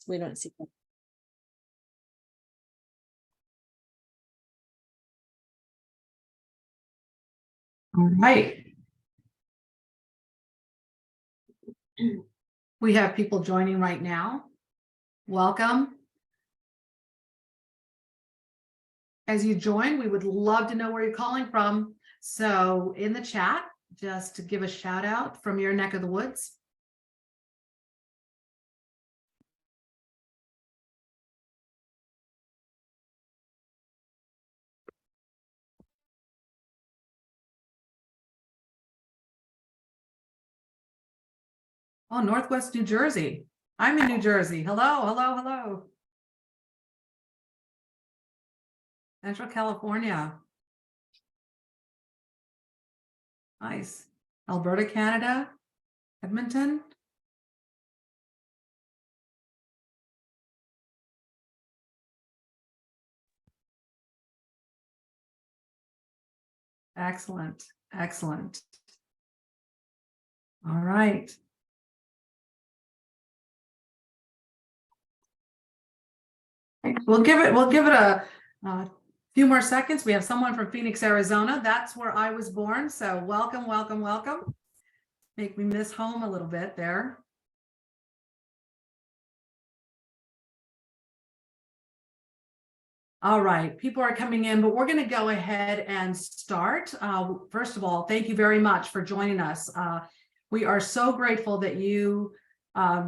We don't see them. All right. We have people joining right now. Welcome. As you join, we would love to know where you're calling from. So in the chat, just to give a shout out from your neck of the woods. Oh, Northwest New Jersey. I'm in New Jersey. Hello, hello, hello. Central California. Nice. Alberta, Canada. Edmonton. Excellent. Excellent. All right. We'll give it a few more seconds. We have someone from Phoenix, Arizona. That's where I was born. So welcome, welcome, welcome. Make me miss home a little bit there. All right, people are coming in, but we're going to go ahead and start. First of all, thank you very much for joining us. We are so grateful that you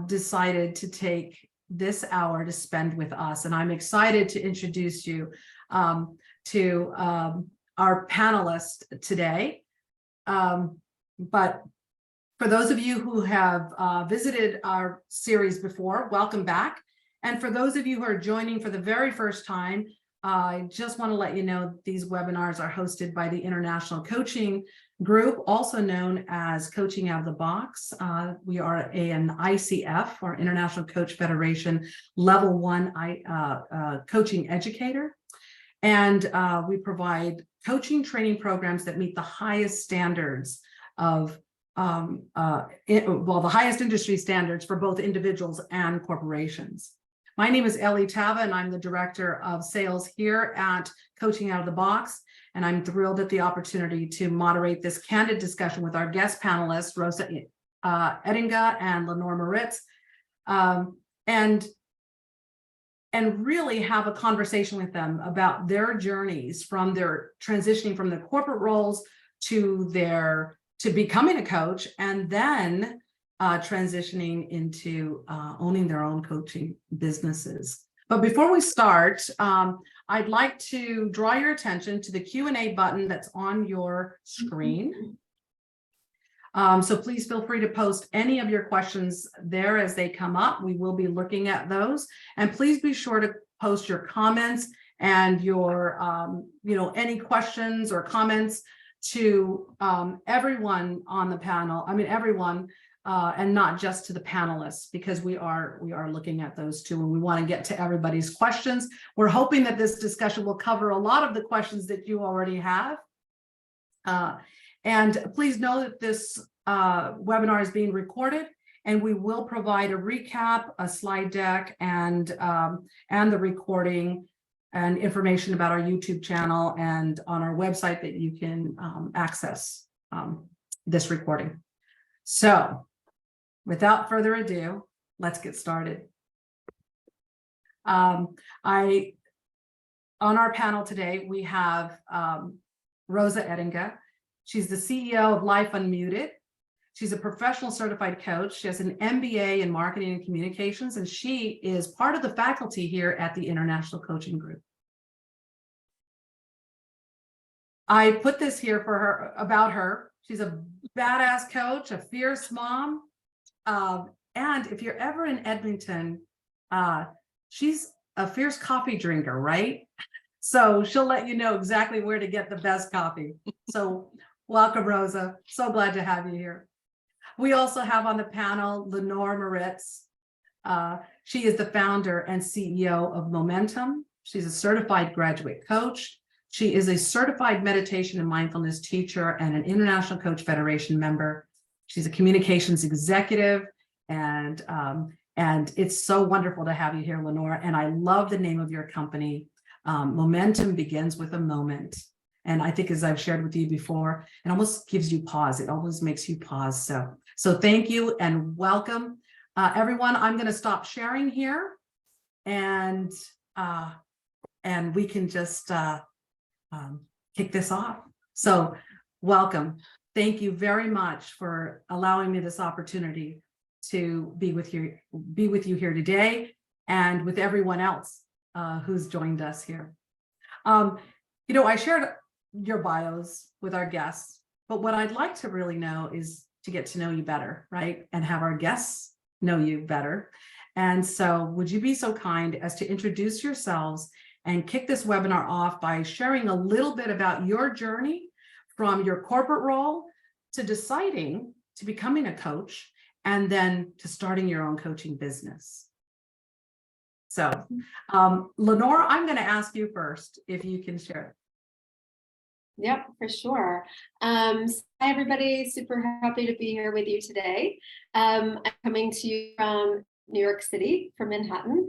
decided to take this hour to spend with us, and I'm excited to introduce you to our panelist today. But for those of you who have visited our series before, welcome back. And for those of you who are joining for the very first time, I just want to let you know these webinars are hosted by the International Coaching Group, also known as Coaching Out of the Box. We are an ICF, or International Coach Federation, Level One coaching educator. And we provide coaching training programs that meet the highest standards of, the highest industry standards for both individuals and corporations. My name is Ellie Tava, and I'm the Director of Sales here at Coaching Out of the Box. And I'm thrilled at the opportunity to moderate this candid discussion with our guest panelists, Edinga and Lenore Moritz, and really have a conversation with them about their journeys from their transitioning from their corporate roles to becoming a coach, and then transitioning into owning their own coaching businesses. But before we start, I'd like to draw your attention to the Q&A button that's on your screen. So please feel free to post any of your questions there as they come up. We will be looking at those. And please be sure to post your comments and your, any questions or comments to everyone on the panel. I mean, everyone. And not just to the panelists, because we are looking at those too, and we want to get to everybody's questions. We're hoping that this discussion will cover a lot of the questions that you already have. And please know that this webinar is being recorded, and we will provide a recap, a slide deck, and the recording and information about our YouTube channel and on our website that you can access this recording. So, without further ado, let's get started. On our panel today, we have Rosa Edinga. She's the CEO of Life Unmuted. She's a professional certified coach. She has an MBA in marketing and communications, and she is part of the faculty here at the International Coaching Group. I put this here for her, about her. She's a badass coach, a fierce mom. And if you're ever in Edmonton, she's a fierce coffee drinker, right? So she'll let you know exactly where to get the best coffee. So welcome, Rosa. So glad to have you here. We also have on the panel Lenore Moritz. She is the founder and CEO of Momentum. She's a certified graduate coach. She is a certified meditation and mindfulness teacher and an International Coach Federation member. She's a communications executive and And it's so wonderful to have you here, Lenore. And I love the name of your company. Momentum begins with a moment. And I think, as I've shared with you before, it almost gives you pause. It always makes you pause. So thank you and welcome. Everyone, I'm going to stop sharing here, and we can just kick this off. So welcome. Thank you very much for allowing me this opportunity to be with you here today, and with everyone else who's joined us here. I shared your bios with our guests, but what I'd like to really know is to get to know you better, right? And have our guests know you better. And so would you be so kind as to introduce yourselves and kick this webinar off by sharing a little bit about your journey from your corporate role to deciding to becoming a coach, and then to starting your own coaching business. So, Lenore, I'm going to ask you first if you can share. Yep, for sure. Hi, everybody. Super happy to be here with you today. I'm coming to you from New York City, from Manhattan.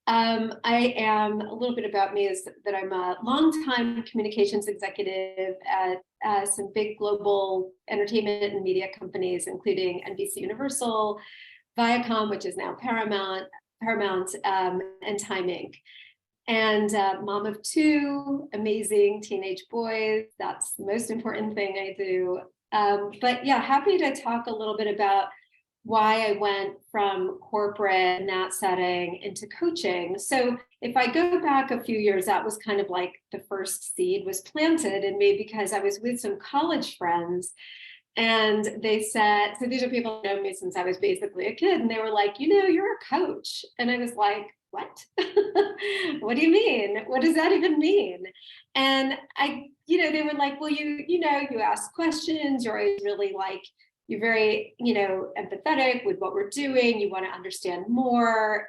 I am, a little bit about me is that I'm a longtime communications executive at some big global entertainment and media companies, including NBC Universal, Viacom, which is now Paramount, and Time Inc. And mom of two amazing teenage boys. That's the most important thing I do. But yeah, happy to talk a little bit about why I went from corporate in that setting into coaching. So if I go back a few years, that was kind of like the first seed was planted in me, because I was with some college friends, and they said, so these are people who know me since I was basically a kid, and they were like, you're a coach. And I was like, what? What do you mean? What does that even mean? And they were like, well, you ask questions, you're always really you're very, empathetic with what we're doing. You want to understand more,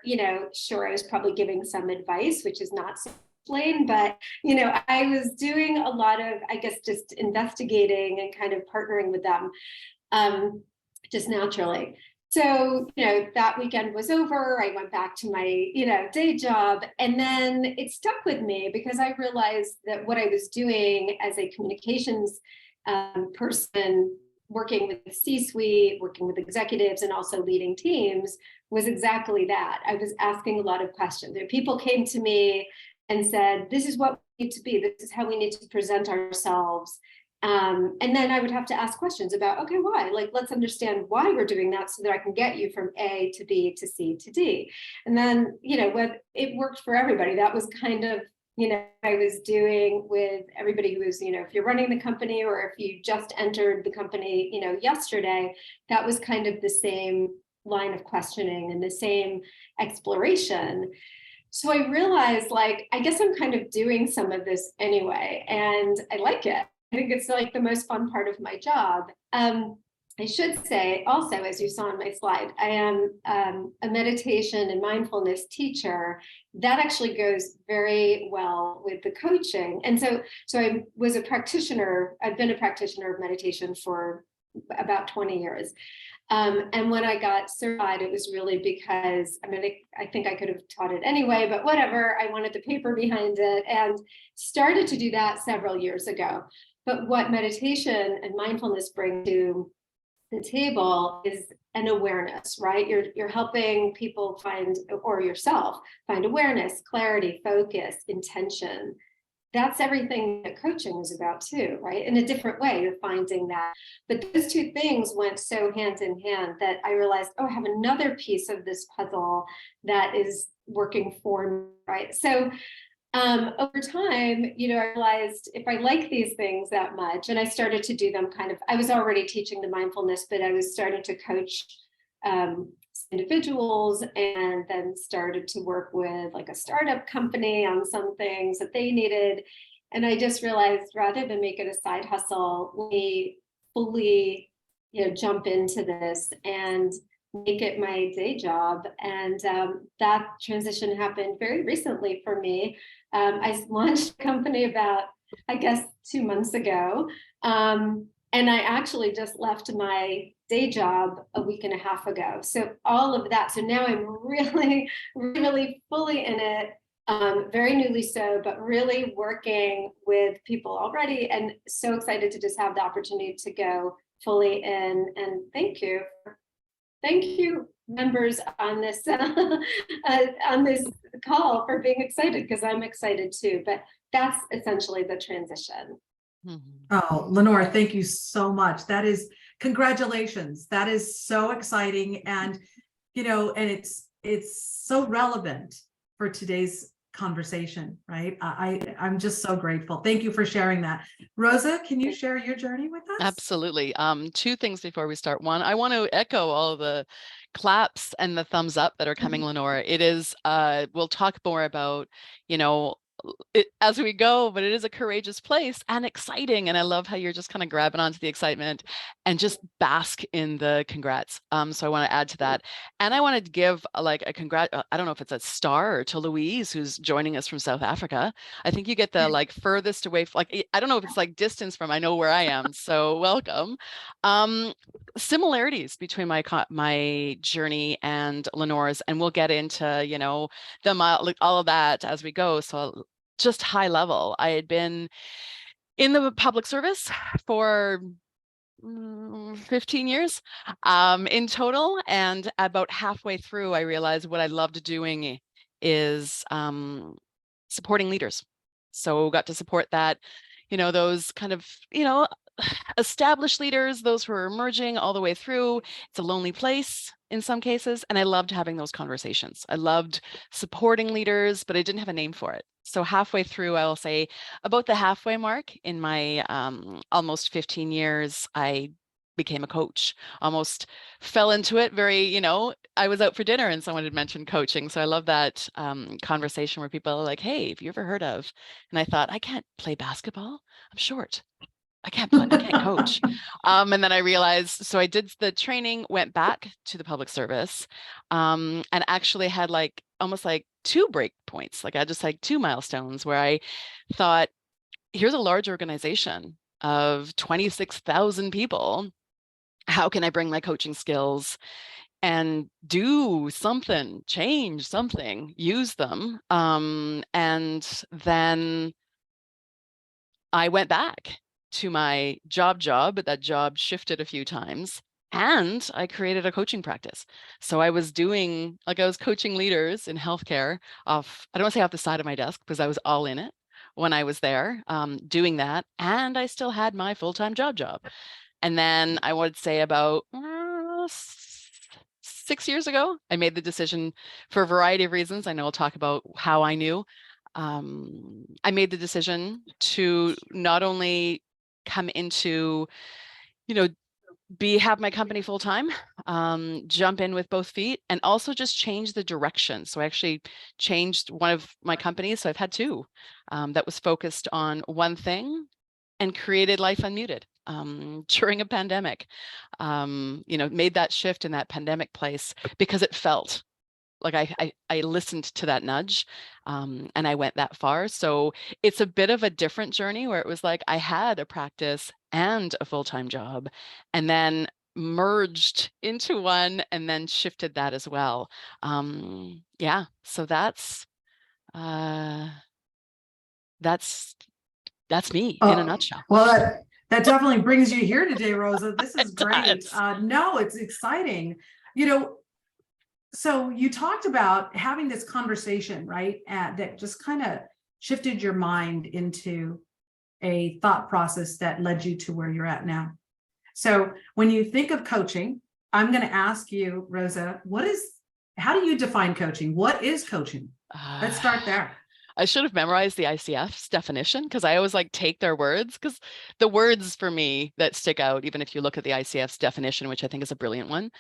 sure, I was probably giving some advice, which is not so plain, but, I was doing a lot of, I guess, just investigating and kind of partnering with them, just naturally. So, that weekend was over. I went back to my, day job, and then it stuck with me because I realized that what I was doing as a communications person, working with the C-suite, working with executives, and also leading teams, was exactly that. I was asking a lot of questions. People came to me and said, this is what we need to be. This is how we need to present ourselves. And then I would have to ask questions about, okay, why? Let's understand why we're doing that so that I can get you from A to B to C to D. And then, it worked for everybody. That was kind of, I was doing with everybody who was, if you're running the company or if you just entered the company, yesterday, that was kind of the same line of questioning and the same exploration. So I realized, I guess I'm kind of doing some of this anyway, and I like it. I think it's the most fun part of my job. I should say also, as you saw on my slide, I am a meditation and mindfulness teacher. That actually goes very well with the coaching. And so I was a practitioner. I've been a practitioner of meditation for about 20 years. And when I got certified, it was really because, I think I could have taught it anyway, but whatever, I wanted the paper behind it, and started to do that several years ago. But what meditation and mindfulness bring to the table is an awareness, right? You're helping people find, or yourself, find awareness, clarity, focus, intention. That's everything that coaching is about too, right? In a different way, you're finding that. But those two things went so hand in hand that I realized, I have another piece of this puzzle that is working for me, right? So over time, I realized if I like these things that much, and I started to do them I was already teaching the mindfulness, but I was starting to coach individuals, and then started to work with a startup company on some things that they needed. And I just realized, rather than make it a side hustle, let me fully, jump into this and make it my day job. And that transition happened very recently for me. I launched a company about, I guess, 2 months ago. And I actually just left my day job a week and a half ago. So all of that. So now I'm really, really fully in it, very newly so, but really working with people already, and so excited to just have the opportunity to go fully in. And thank you, members on this on this call for being excited, because I'm excited too. But that's essentially the transition. Oh, Lenore, thank you so much. That is, congratulations. That is so exciting. And, and it's so relevant for today's conversation, right? I'm just so grateful. Thank you for sharing that. Rosa, can you share your journey with us? Absolutely. Two things before we start. One, I want to echo all of the claps and the thumbs up that are coming, Lenore. It is, we'll talk more about, it as we go, but it is a courageous place and exciting. And I love how you're just kind of grabbing onto the excitement and just bask in the congrats. So I want to add to that. And I wanted to give like a congrat. I don't know if it's a star to Louise, who's joining us from South Africa. I think you get the like furthest away. Like, I don't know if it's like distance from, I know where I am. So welcome. Similarities between my journey and Lenore's, and we'll get into, all of that as we go. So just high level, I had been in the public service for 15 years in total. And about halfway through, I realized what I loved doing is supporting leaders. So got to support that, those kind of, established leaders, those who are emerging all the way through. It's a lonely place in some cases. And I loved having those conversations. I loved supporting leaders, but I didn't have a name for it. So halfway through, I will say about the halfway mark in my almost 15 years, I became a coach, almost fell into it very, I was out for dinner and someone had mentioned coaching. So I love that conversation where people are like, hey, have you ever heard of? And I thought, I can't play basketball. I'm short. I can't coach. And then I realized, so I did the training, went back to the public service, and actually had like almost like 2 break points. Like I just like 2 milestones where I thought, here's a large organization of 26,000 people. How can I bring my coaching skills and do something, change something, use them? And then I went back to my job, but that job shifted a few times. And I created a coaching practice. So I was coaching leaders in healthcare I don't want to say off the side of my desk, because I was all in it when I was there doing that. And I still had my full-time job. And then I would say about 6 years ago, I made the decision for a variety of reasons. I know I'll talk about how I knew. I made the decision to not only come into, have my company full time, jump in with both feet, and also just change the direction. So I actually changed one of my companies. So I've had 2 that was focused on one thing and created Life Unmuted during a pandemic. Made that shift in that pandemic place because it felt like I listened to that nudge and I went that far. So it's a bit of a different journey where it was like I had a practice and a full-time job and then merged into one and then shifted that as well. So that's me in a nutshell. Well, that definitely brings you here today, Rosa. This is great. No, it's exciting. So you talked about having this conversation, right? That just kind of shifted your mind into a thought process that led you to where you're at now. So when you think of coaching, I'm going to ask you, Rosa, how do you define coaching? What is coaching? Let's start there. I should have memorized the ICF's definition, because I always take their words, because the words for me that stick out, even if you look at the ICF's definition, which I think is a brilliant one,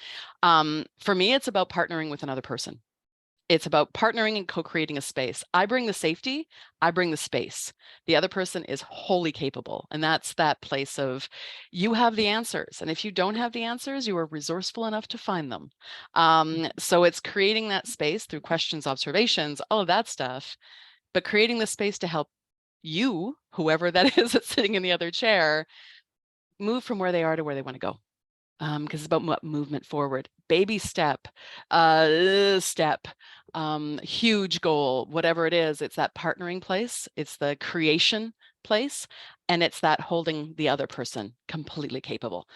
for me, it's about partnering with another person. It's about partnering and co-creating a space. I bring the safety, I bring the space. The other person is wholly capable. And that's that place of you have the answers. And if you don't have the answers, you are resourceful enough to find them. So it's creating that space through questions, observations, all of that stuff, but creating the space to help you, whoever that is that's sitting in the other chair, move from where they are to where they want to go. Because it's about movement forward, baby step, huge goal, whatever it is, it's that partnering place, it's the creation place, and it's that holding the other person completely capable.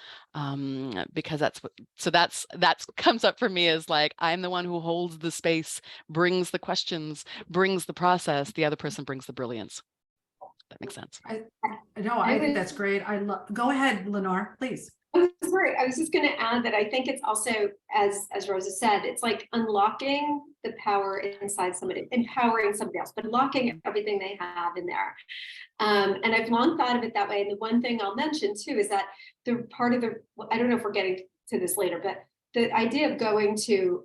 Because that's comes up for me as like, I'm the one who holds the space, brings the questions, brings the process, the other person brings the brilliance. That makes sense. I think that's great. Go ahead, Lenore, please. Sorry, I was just going to add that I think it's also, as Rosa said, it's like unlocking the power inside somebody, empowering somebody else, but unlocking everything they have in there. And I've long thought of it that way. And the one thing I'll mention too is that the part of I don't know if we're getting to this later, but the idea of going to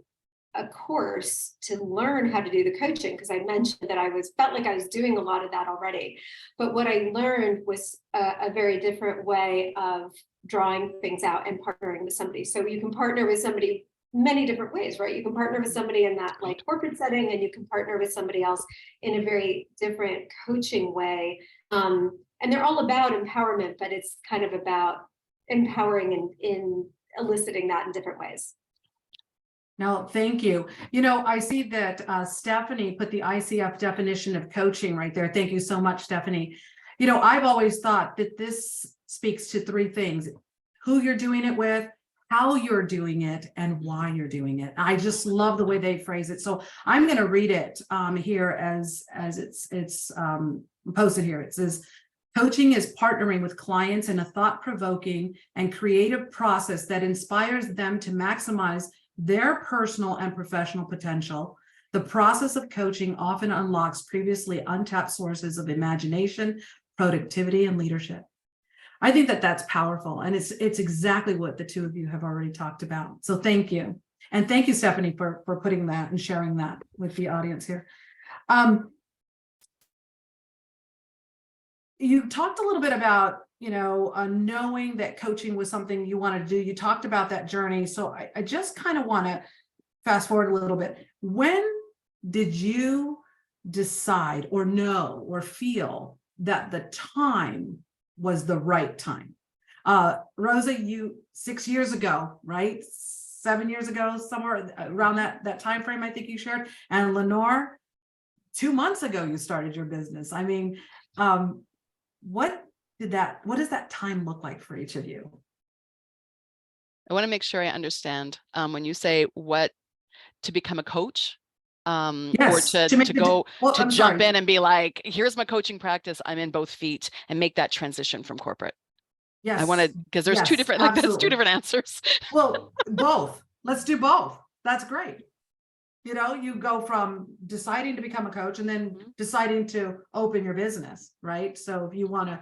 a course to learn how to do the coaching, because I mentioned that felt like I was doing a lot of that already. But what I learned was a very different way of drawing things out and partnering with somebody. So you can partner with somebody many different ways, right? You can partner with somebody in that like corporate setting, and you can partner with somebody else in a very different coaching way. And they're all about empowerment, but it's kind of about empowering and in eliciting that in different ways. No, thank you. I see that Stephanie put the ICF definition of coaching right there. Thank you so much, Stephanie. I've always thought that this speaks to three things: who you're doing it with, how you're doing it, and why you're doing it. I just love the way they phrase it. So I'm going to read it here as it's posted here. It says, coaching is partnering with clients in a thought-provoking and creative process that inspires them to maximize their personal and professional potential. The process of coaching often unlocks previously untapped sources of imagination, productivity, and leadership. I think that that's powerful, and it's exactly what the two of you have already talked about. So thank you. And thank you, Stephanie, for putting that and sharing that with the audience here. You talked a little bit about, knowing that coaching was something you wanted to do. You talked about that journey. So I just kind of want to fast forward a little bit. When did you decide or know or feel that the time was the right time? Rosa, you 6 years ago, right? 7 years ago, somewhere around that time frame, I think you shared. And Lenore, 2 months ago, you started your business. I mean, what does that time look like for each of you? I want to make sure I understand when you say what to become a coach. Yes, or to jump in and be like, here's my coaching practice, I'm in both feet, and make that transition from corporate. Yes, I want to, because there's two different, that's two different answers. Well, both. Let's do both. That's great. You go from deciding to become a coach and then deciding to open your business, right? So if you want to,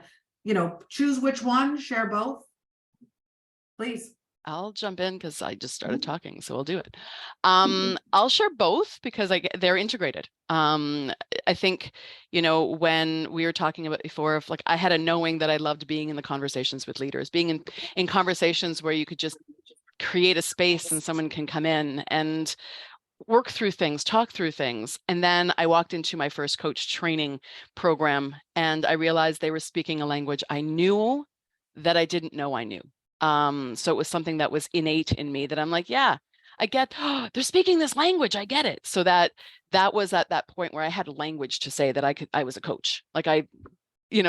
choose which one, share both, please. I'll jump in because I just started talking, so we'll do it. I'll share both because they're integrated. I think, when we were talking about before, if like I had a knowing that I loved being in the conversations with leaders, being in conversations where you could just create a space and someone can come in and work through things, talk through things. And then I walked into my first coach training program and I realized they were speaking a language I knew that I didn't know I knew. So it was something that was innate in me that I'm like, yeah, I get, they're speaking this language. I get it. So that was at that point where I had language to say that I was a coach. Like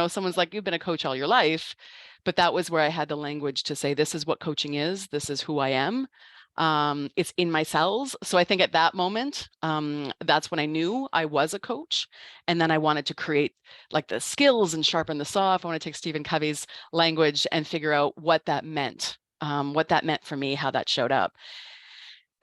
someone's like, you've been a coach all your life, but that was where I had the language to say, this is what coaching is. This is who I am. It's in my cells. So I think at that moment, that's when I knew I was a coach. And then I wanted to create like the skills and sharpen the saw. I want to take Stephen Covey's language and figure out what that meant for me, how that showed up.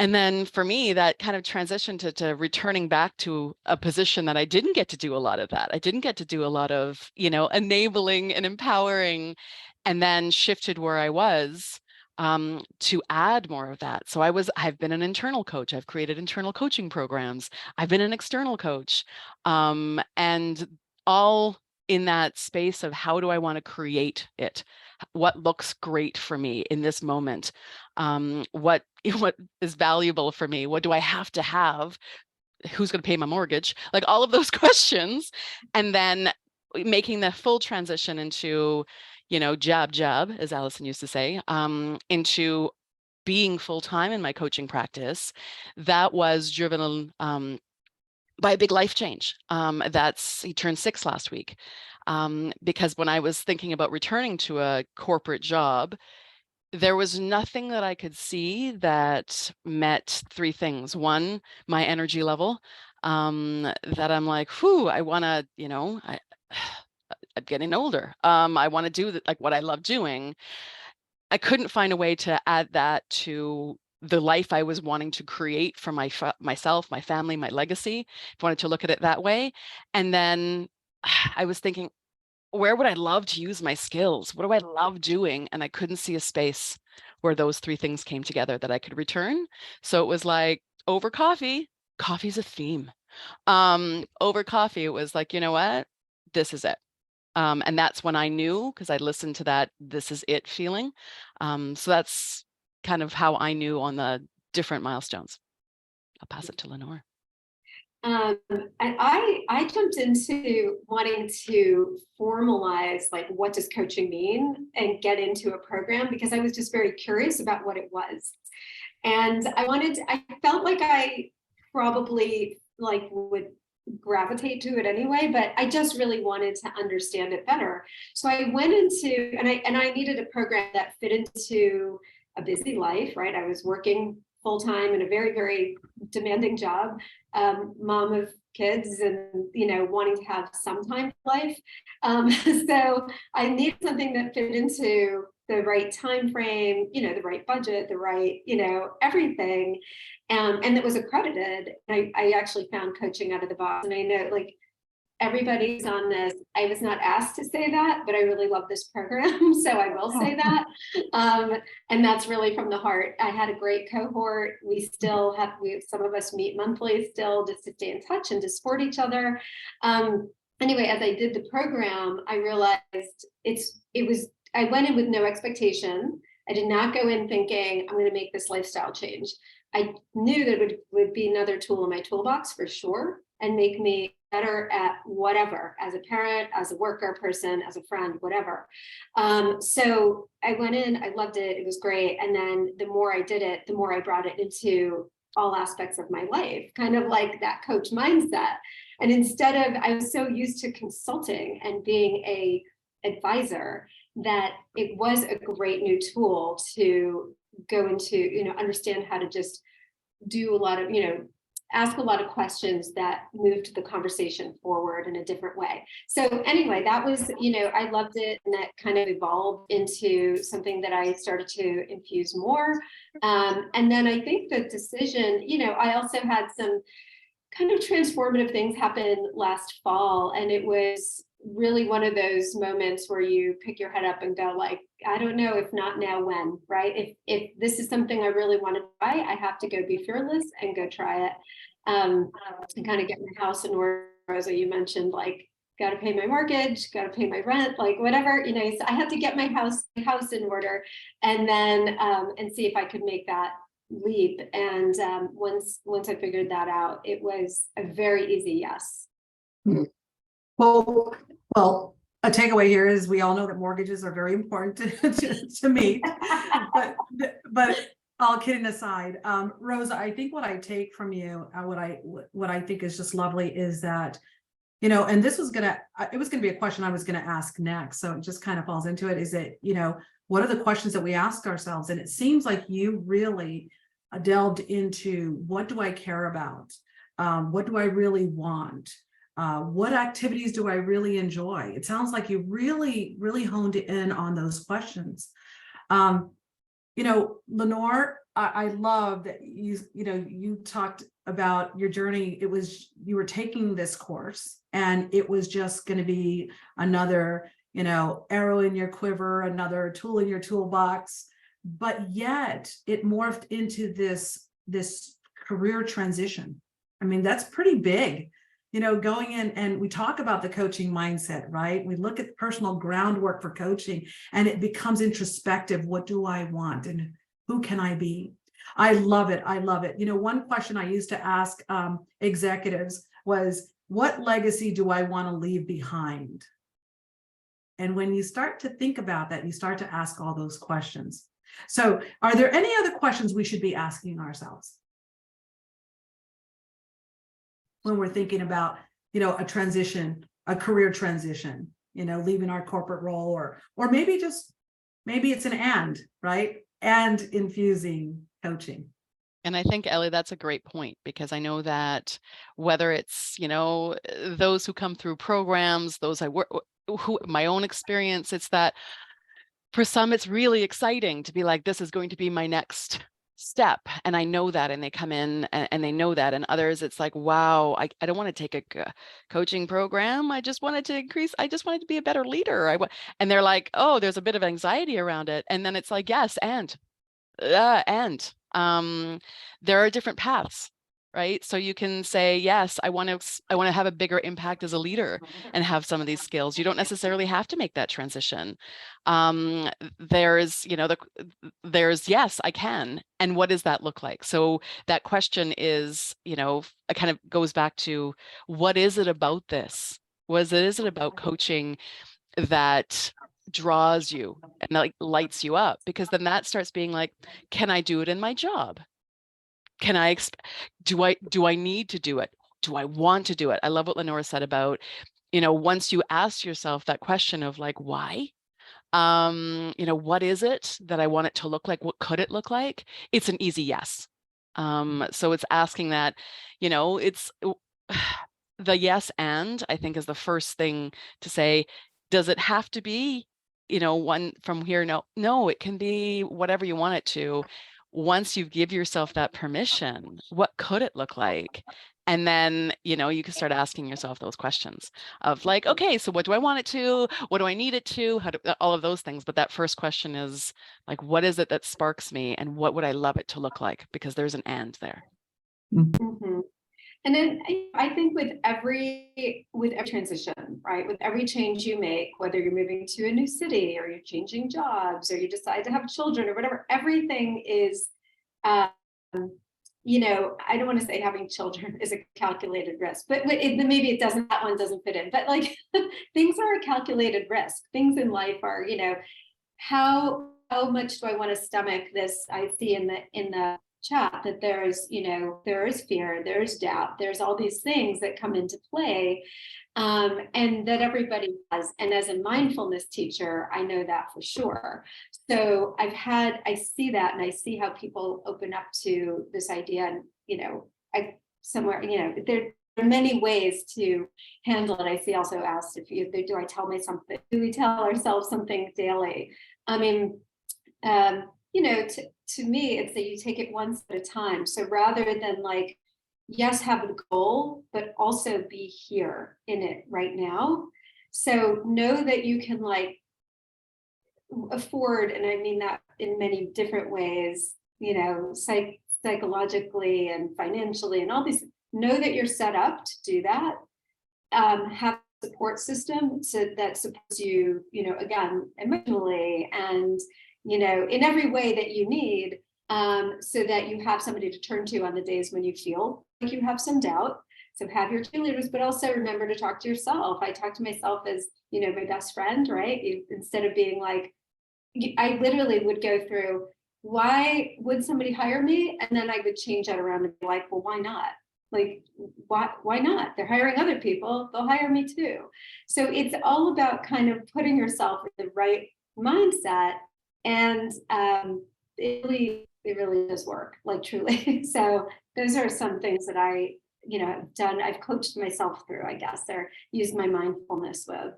And then for me, that kind of transitioned to returning back to a position that I didn't get to do a lot of that. I didn't get to do a lot of, enabling and empowering, and then shifted where I was to add more of that. So I've been an internal coach. I've created internal coaching programs. I've been an external coach, and all in that space of how do I want to create it? What looks great for me in this moment? What is valuable for me? What do I have to have? Who's going to pay my mortgage? Like all of those questions, and then making the full transition into, jab, jab, as Allison used to say, into being full-time in my coaching practice, that was driven by a big life change. He turned 6 last week. Because when I was thinking about returning to a corporate job, there was nothing that I could see that met 3 things. One, my energy level, that I'm like, whew, I want to, I'm getting older. I want to do like what I love doing. I couldn't find a way to add that to the life I was wanting to create for myself, my family, my legacy. I wanted to look at it that way. And then I was thinking, where would I love to use my skills? What do I love doing? And I couldn't see a space where those 3 things came together that I could return. So it was like, over coffee, coffee's a theme. Over coffee, it was like, you know what? This is it. And that's when I knew, because I listened to that "this is it" feeling. So that's kind of how I knew on the different milestones. I'll pass it to Lenore. And I jumped into wanting to formalize, like, what does coaching mean, and get into a program, because I was just very curious about what it was. And I felt like I probably would gravitate to it anyway, but I just really wanted to understand it better. So I went into, and I needed a program that fit into a busy life, right? I was working full-time in a very, very demanding job, mom of kids, and wanting to have some time for life. So I needed something that fit into the right time frame, the right budget, the right, everything, and that was accredited. I actually found coaching out of the box, and I know, like, everybody's on this. I was not asked to say that, but I really love this program, so I will say that. And that's really from the heart. I had a great cohort. We still have, some of us meet monthly still, just to stay in touch and to support each other. Anyway, as I did the program, I realized I went in with no expectation. I did not go in thinking I'm going to make this lifestyle change. I knew that it would be another tool in my toolbox for sure, and make me better at whatever, as a parent, as a worker person, as a friend, whatever. So I went in, I loved it, it was great. And then the more I did it, the more I brought it into all aspects of my life, kind of like that coach mindset. And instead of, I was so used to consulting and being a advisor, that it was a great new tool to go into, understand how to just do a lot of, ask a lot of questions that moved the conversation forward in a different way. So anyway, that was, I loved it, and that kind of evolved into something that I started to infuse more. And then I think the decision, I also had some kind of transformative things happen last fall, and it was really one of those moments where you pick your head up and go, like, I don't know, if not now, when, right? If this is something I really want to try, I have to go be fearless and go try it, and kind of get my house in order. Rosa, you mentioned, like, got to pay my mortgage, got to pay my rent, like whatever, so I had to get my house in order, and then and see if I could make that leap. And once I figured that out, it was a very easy yes. Well, a takeaway here is we all know that mortgages are very important to meet, but all kidding aside, Rosa, I think what I take from you, what I think is just lovely is that, and this was it was gonna be a question I was gonna ask next, so it just kind of falls into it. Is it, what are the questions that we ask ourselves? And it seems like you really delved into, what do I care about? What do I really want? What activities do I really enjoy? It sounds like you really, really honed in on those questions. Lenore, I love that you talked about your journey. You were taking this course, and it was just going to be another, arrow in your quiver, another tool in your toolbox. But yet it morphed into this career transition. I mean, that's pretty big. Going in, and we talk about the coaching mindset, right? We look at personal groundwork for coaching, and it becomes introspective. What do I want, and who can I be? I love it. I love it. One question I used to ask executives was, what legacy do I want to leave behind? And when you start to think about that, you start to ask all those questions. So are there any other questions we should be asking ourselves when we're thinking about, a transition, a career transition, leaving our corporate role, or maybe it's an and, right? And infusing coaching. And I think, Ellie, that's a great point, because I know that whether it's, those who come through programs, those I work, my own experience, it's that for some, it's really exciting to be like, this is going to be my next step. And I know that, and they come in and they know that. And others, it's like, wow, I don't want to take a coaching program. I just wanted to be a better leader. And they're like, oh, there's a bit of anxiety around it. And then it's like, yes, and there are different paths, right? So you can say, yes, I want to have a bigger impact as a leader and have some of these skills. You don't necessarily have to make that transition. There's yes, I can. And what does that look like? So that question is, it kind of goes back to, what is it about this? Is it about coaching that draws you and like lights you up? Because then that starts being like, can I do it in my job? Can I do I need to do it? Do I want to do it? I love what Lenore said about, once you ask yourself that question of like, why? What is it that I want it to look like? What could it look like? It's an easy yes. So it's asking that, it's the yes and I think is the first thing to say. Does it have to be, one from here? No, it can be whatever you want it to. Once you give yourself that permission, what could it look like? And then, you can start asking yourself those questions of like, okay, so what do I want it to? What do I need it to? How do all of those things? But that first question is like, what is it that sparks me? And what would I love it to look like? Because there's an and there. Mm-hmm. And then I think with every transition, right, with every change you make, whether you're moving to a new city or you're changing jobs or you decide to have children or whatever, everything is, I don't want to say having children is a calculated risk, but maybe that one doesn't fit in. But like things are a calculated risk. Things in life are, how much do I want to stomach this? I see in the chat that there is fear, there's doubt, there's all these things that come into play, and that everybody has. And as a mindfulness teacher, I know that for sure. So I see that, and I see how people open up to this idea. And there are many ways to handle it. I see also asked do I tell me something? Do we tell ourselves something daily? I mean, to me, it's that you take it one step at a time. So rather than like, yes, have the goal, but also be here in it right now. So know that you can like afford, and I mean that in many different ways, psychologically and financially and all these, know that you're set up to do that. Have a support system that supports you, again, emotionally and in every way that you need, so that you have somebody to turn to on the days when you feel like you have some doubt. So have your cheerleaders, but also remember to talk to yourself. I talk to myself as, my best friend, right? Instead of being like, I literally would go through, why would somebody hire me? And then I would change that around and be like, well, why not? Like, why not? They're hiring other people, they'll hire me too. So it's all about kind of putting yourself in the right mindset. And it really does work, like truly. So those are some things that I, have done. I've coached myself through, I guess, or used my mindfulness with.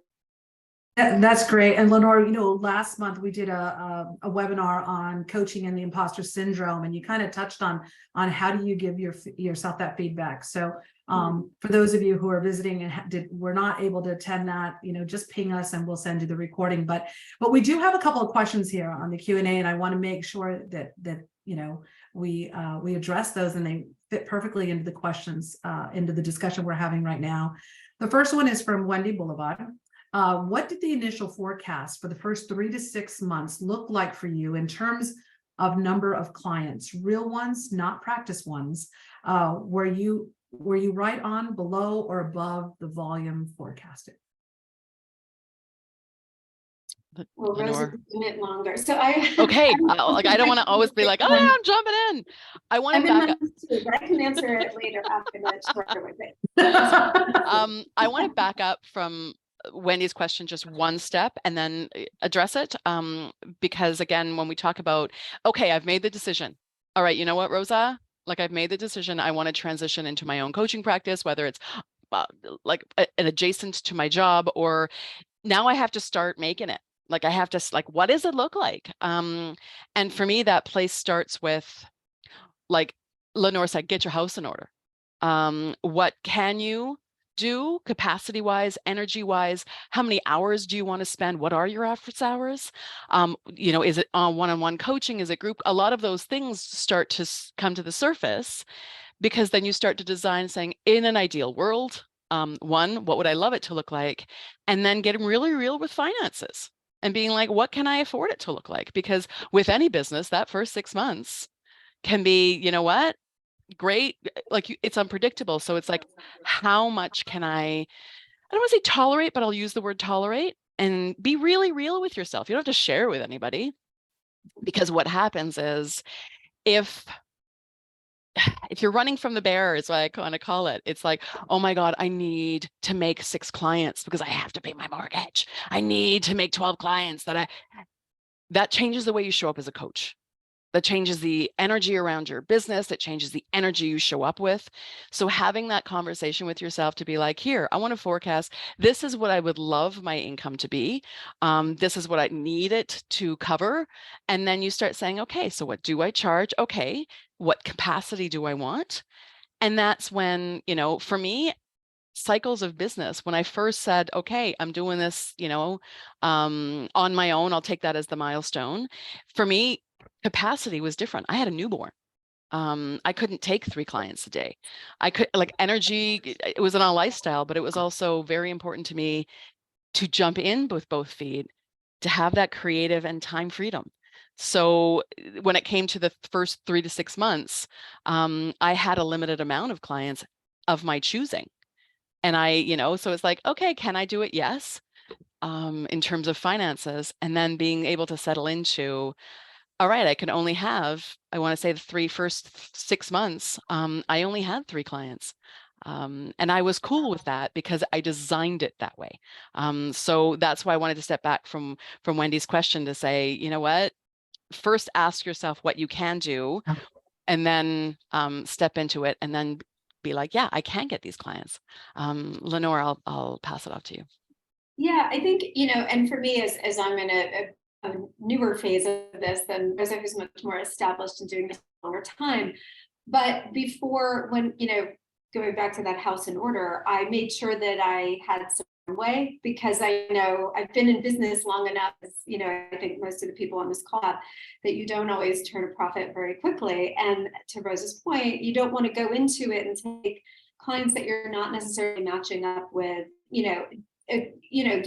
That's great. And Lenore, last month we did a webinar on coaching and the imposter syndrome, and you kind of touched on how do you give yourself that feedback. So for those of you who are visiting and were not able to attend that, just ping us and we'll send you the recording. But we do have a couple of questions here on the Q&A, and I want to make sure that we address those and they fit perfectly into the questions, into the discussion we're having right now. The first one is from Wendy Boulevard. What did the initial forecast for the first 3 to 6 months look like for you in terms of number of clients, real ones, not practice ones? Were you right on, below, or above the volume forecasted? Well, Rose is Lenore. a minute longer. So I Okay, like I don't want to always be like, oh yeah, I'm jumping in. I want I'm to in back up. mine too, but I can answer it later after the shorter with it. I want to back up from Wendy's question just one step and then address it. Because again, when we talk about, okay, I've made the decision. All right, you know what, Rosa? Like I've made the decision. I want to transition into my own coaching practice, whether it's like an adjacent to my job, or now I have to start making it. Like I have to, like, what does it look like? And for me, that place starts with, like Lenore said, get your house in order. What can you do capacity wise, energy wise? How many hours do you want to spend? What are your office hours? Is it on one-on-one coaching? Is it group? A lot of those things start to come to the surface, because then you start to design saying, in an ideal world, one, what would I love it to look like? And then getting really real with finances and being like, what can I afford it to look like? Because with any business, that first 6 months can be, you know what, great, like it's unpredictable. So it's like, how much can I don't want to say tolerate, but I'll use the word tolerate, and be really real with yourself. You don't have to share with anybody, because what happens is if you're running from the bear, is what I kind of call it. It's like, oh my God, I need to make 6 clients because I have to pay my mortgage. I need to make 12 clients that changes the way you show up as a coach. That changes the energy around your business. That changes the energy you show up with. So having that conversation with yourself to be like, here, I want to forecast. This is what I would love my income to be. This is what I need it to cover. And then you start saying, okay, so what do I charge? Okay, what capacity do I want? And that's when, for me, cycles of business, when I first said, okay, I'm doing this, on my own, I'll take that as the milestone. For me, capacity was different. I had a newborn. I couldn't take 3 clients a day. I could, like, energy, it was in a lifestyle, but it was also very important to me to jump in with both feet, to have that creative and time freedom. So when it came to the first 3 to 6 months, I had a limited amount of clients of my choosing. And so it's like, okay, can I do it? Yes. In terms of finances, and then being able to settle into, all right, I can only have, I want to say the first 6 months, I only had 3 clients. And I was cool with that because I designed it that way. So that's why I wanted to step back from Wendy's question to say, you know what, first ask yourself what you can do, and then step into it, and then be like, yeah, I can get these clients. Lenore, I'll pass it off to you. Yeah, I think, and for me, as I'm in a newer phase of this than Rosa, who's much more established and doing this a longer time. But before, when, going back to that house in order, I made sure that I had some runway, because I know I've been in business long enough, as, I think most of the people on this call have, that you don't always turn a profit very quickly. And to Rosa's point, you don't want to go into it and take clients that you're not necessarily matching up with, you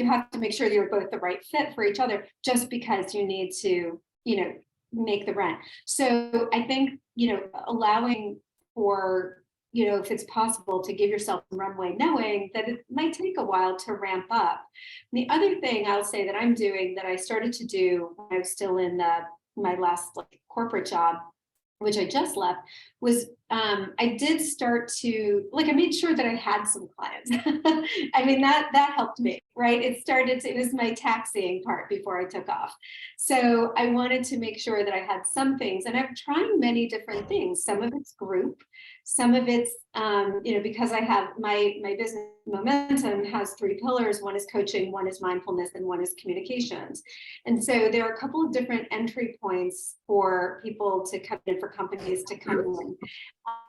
have to make sure you're both the right fit for each other, just because you need to, make the rent. So I think, allowing for, if it's possible, to give yourself some runway, knowing that it might take a while to ramp up. And the other thing I'll say that I'm doing, that I started to do when I was still in my last corporate job, which I just left, was I did start to, I made sure that I had some clients. I mean, that helped me, right? It was my taxiing part before I took off. So I wanted to make sure that I had some things, and I'm trying many different things. Some of it's group, some of it's, because I have my business momentum has 3 pillars. One is coaching, one is mindfulness, and one is communications. And so there are a couple of different entry points for people to come in, for companies to come in.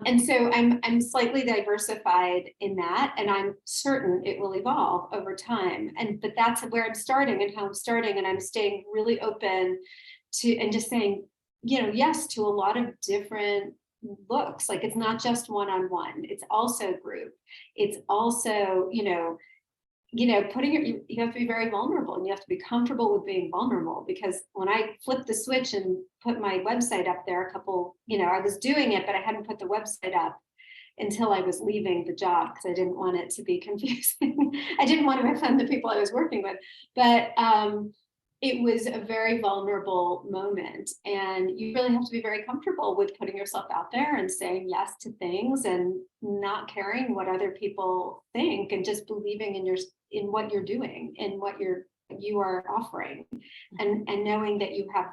And so I'm slightly diversified in that, and I'm certain it will evolve over time. But that's where I'm starting and how I'm starting, and I'm staying really open to, and just saying, yes to a lot of different looks. Like, it's not just one-on-one, it's also group. It's also, you have to be very vulnerable, and you have to be comfortable with being vulnerable, because when I flipped the switch and put my website up there I was doing it, but I hadn't put the website up until I was leaving the job, because I didn't want it to be confusing. I didn't want to offend the people I was working with. But it was a very vulnerable moment, and you really have to be very comfortable with putting yourself out there and saying yes to things and not caring what other people think, and just believing in what you're doing and what you are offering, and knowing that you have,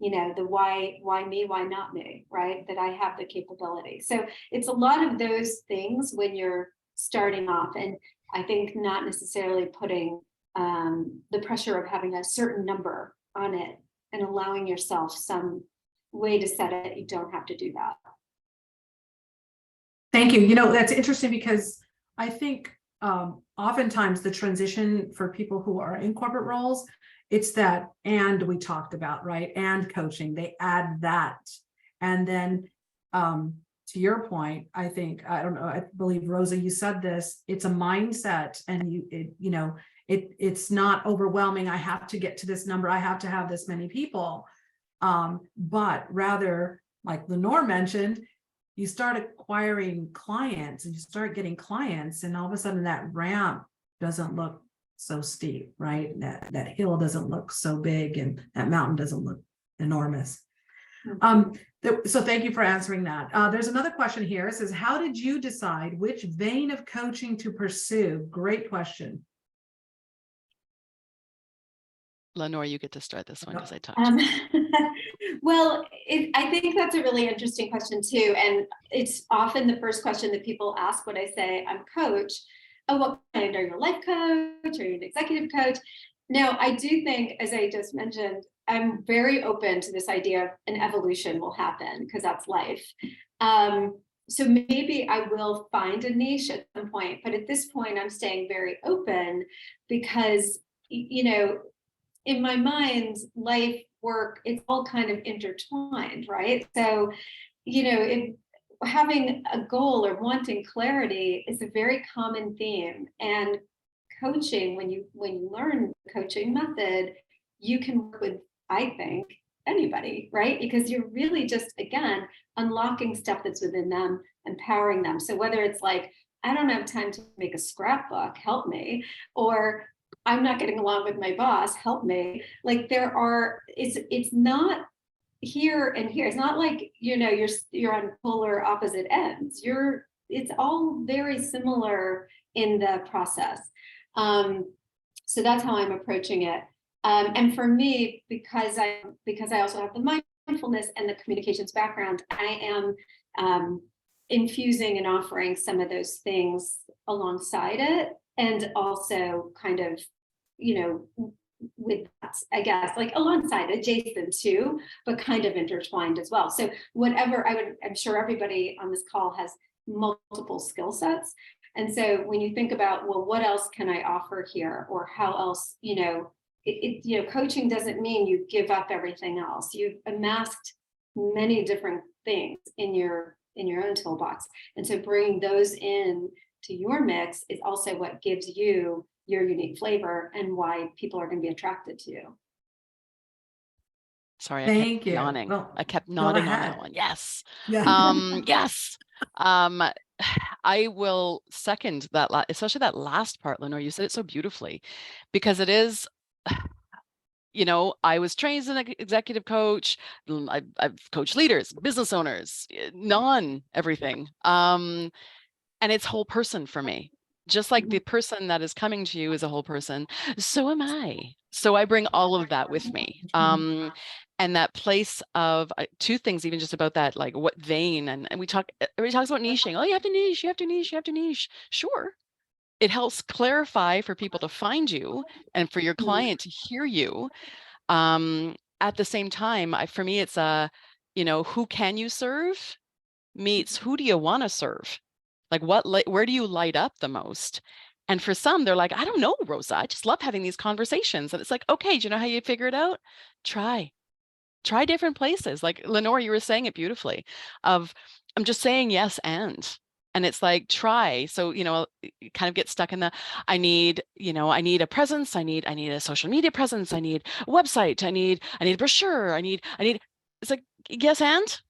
the why me, why not me, right? That I have the capability. So it's a lot of those things when you're starting off, and I think not necessarily putting the pressure of having a certain number on it, and allowing yourself some way to set it. You don't have to do that. Thank you. That's interesting, because I think oftentimes the transition for people who are in corporate roles, it's that, and we talked about, right? And coaching, they add that. And then to your point, I think, I don't know, I believe, Rosa, you said this, it's a mindset, and it's not overwhelming. I have to get to this number. I have to have this many people. But rather, like Lenore mentioned, you start acquiring clients and you start getting clients, and all of a sudden that ramp doesn't look so steep, right? That hill doesn't look so big, and that mountain doesn't look enormous. So thank you for answering that. There's another question here. It says, how did you decide which vein of coaching to pursue? Great question. Lenore, you get to start this one because I talked. Well, I think that's a really interesting question too. And it's often the first question that people ask when I say I'm coach. Oh, what kind? Are you a life coach? Are you an executive coach? Now, I do think, as I just mentioned, I'm very open to this idea of an evolution will happen, because that's life. So maybe I will find a niche at some point, but at this point, I'm staying very open, because, in my mind, life, work, it's all kind of intertwined, right? So, if having a goal or wanting clarity is a very common theme. And coaching, when you learn the coaching method, you can work with, I think, anybody, right? Because you're really just, again, unlocking stuff that's within them, empowering them. So whether it's like, I don't have time to make a scrapbook, help me, or I'm not getting along with my boss, help me. Like it's not here and here. It's not like, you're on polar opposite ends. It's all very similar in the process. So that's how I'm approaching it. And for me, because I also have the mindfulness and the communications background, I am infusing and offering some of those things alongside it, and also kind of, with that, I guess, like alongside, adjacent to, but kind of intertwined as well. So whatever, I'm sure everybody on this call has multiple skill sets. And so when you think about, well, what else can I offer here? Or how else, coaching doesn't mean you give up everything else. You've amassed many different things in your own toolbox. And so bringing those in to your mix is also what gives you your unique flavor, and why people are going to be attracted to you. Sorry, Thank you. Yawning. Well, I kept nodding on that one. Yes. Yeah. Yes. I will second that, especially that last part, Lenore. You said it so beautifully, because it is, I was trained as an executive coach. I've coached leaders, business owners, everything. And it's whole person for me. Just like the person that is coming to you is a whole person, so am I. So I bring all of that with me. And that place of two things, even just about that, like what vein, and everybody talks about niching. Oh, you have to niche, you have to niche, you have to niche. Sure. It helps clarify for people to find you and for your client to hear you. At the same time, for me, it's who can you serve meets who do you want to serve? Like where do you light up the most? And for some, they're like, I don't know, Rosa, I just love having these conversations. And it's like, okay, do you know how you figure it out? Try different places. Like Lenore, you were saying it beautifully I'm just saying yes. And it's like, try. So, you kind of get stuck in I need a presence. I need a social media presence. I need a website. I need a brochure. I need, it's like, yes. And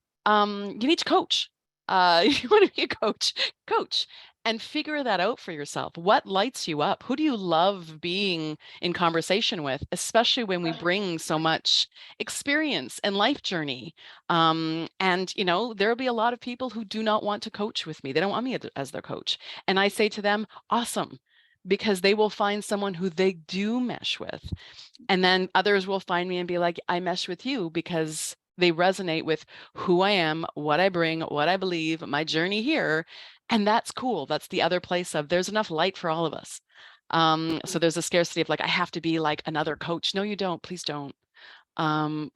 you need to coach. You want to be a coach. and figure that out for yourself. What lights you up? Who do you love being in conversation with, especially when we bring so much experience and life journey? And, you know, there'll be a lot of people who do not want to coach with me. They don't want me as their coach. And I say to them, awesome, because they will find someone who they do mesh with. And then others will find me and be like, I mesh with you because they resonate with who I am, what I bring, what I believe, my journey here. And that's cool. That's the other place of there's enough light for all of us. So there's a scarcity of like, I have to be like another coach. No, you don't. Please don't.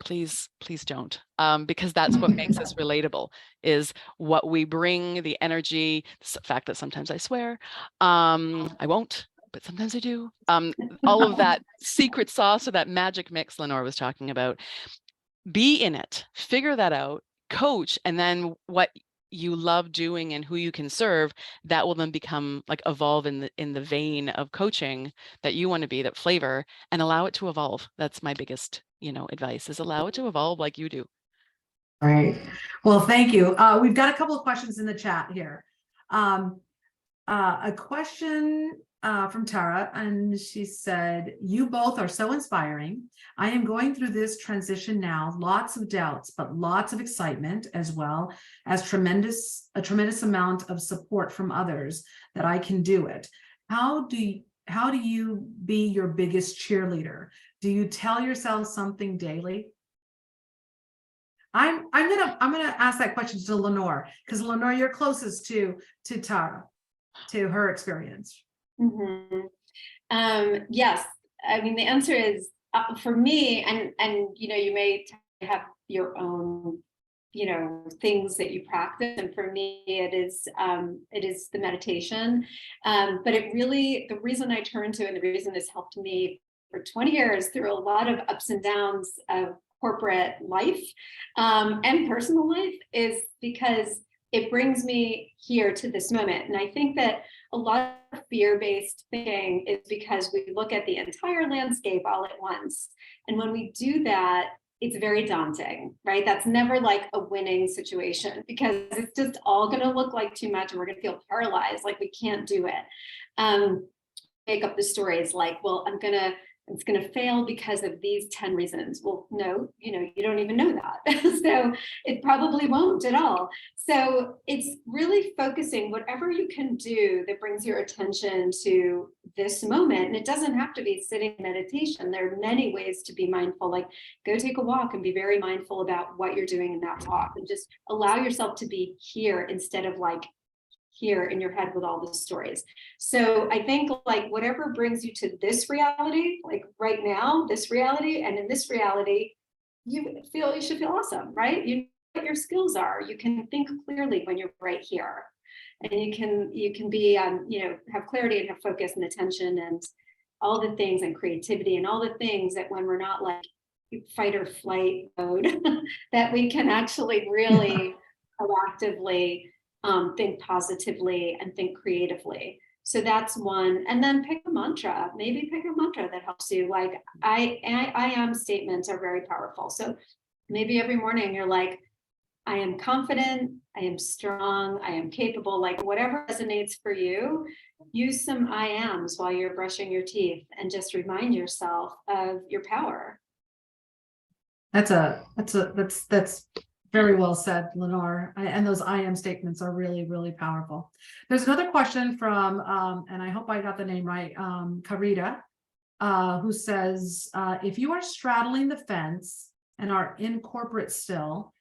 Please don't. Because that's what makes us relatable, is what we bring, the energy, the fact that sometimes I swear. I won't, but sometimes I do. All of that secret sauce or that magic mix Lenore was talking about. Be in it, figure that out, coach, and then what you love doing and who you can serve, that will then become like evolve in the vein of coaching that you want to be, that flavor, and allow it to evolve. That's my biggest, you know, advice, is allow it to evolve like you do. All right. Well, thank you. We've got a couple of questions in the chat here. A question from Tara, and she said, you both are so inspiring. I am going through this transition now, lots of doubts, but lots of excitement, as well as a tremendous amount of support from others that I can do it. How do you be your biggest cheerleader? Do you tell yourself something daily? I'm gonna ask that question to Lenore, because Lenore, you're closest to Tara, to her experience. Yes, I mean, the answer is for me, and you know, you may have your own, you know, things that you practice, and for me it is the meditation, but it really, the reason I turn to, and the reason this helped me for 20 years through a lot of ups and downs of corporate life and personal life, is because it brings me here to this moment. And I think that a lot of fear-based thinking is because we look at the entire landscape all at once. And when we do that, it's very daunting, right? That's never like a winning situation, because it's just all going to look like too much and we're going to feel paralyzed, like we can't do it. Make up the stories like, well, it's going to fail because of these 10 reasons. Well, no, you know, you don't even know that. So it probably won't at all. So it's really focusing whatever you can do that brings your attention to this moment. And it doesn't have to be sitting meditation. There are many ways to be mindful, like go take a walk and be very mindful about what you're doing in that walk, and just allow yourself to be here instead of like here in your head with all the stories. So I think like whatever brings you to this reality, like right now, this reality, and in this reality, you should feel awesome, right? You know what your skills are. You can think clearly when you're right here, and you can be you know, have clarity and have focus and attention and all the things, and creativity and all the things that when we're not like fight or flight mode, that we can actually really proactively think positively and think creatively. So that's one. And then pick a mantra, maybe pick a mantra that helps you. Like I am statements are very powerful. So maybe every morning you're like, I am confident, I am strong, I am capable, like whatever resonates for you. Use some I ams while you're brushing your teeth and just remind yourself of your power. That's very well said, Lenore. And those I am statements are really, really powerful. There's another question from, and I hope I got the name right, Karita, who says, if you are straddling the fence and are in corporate still,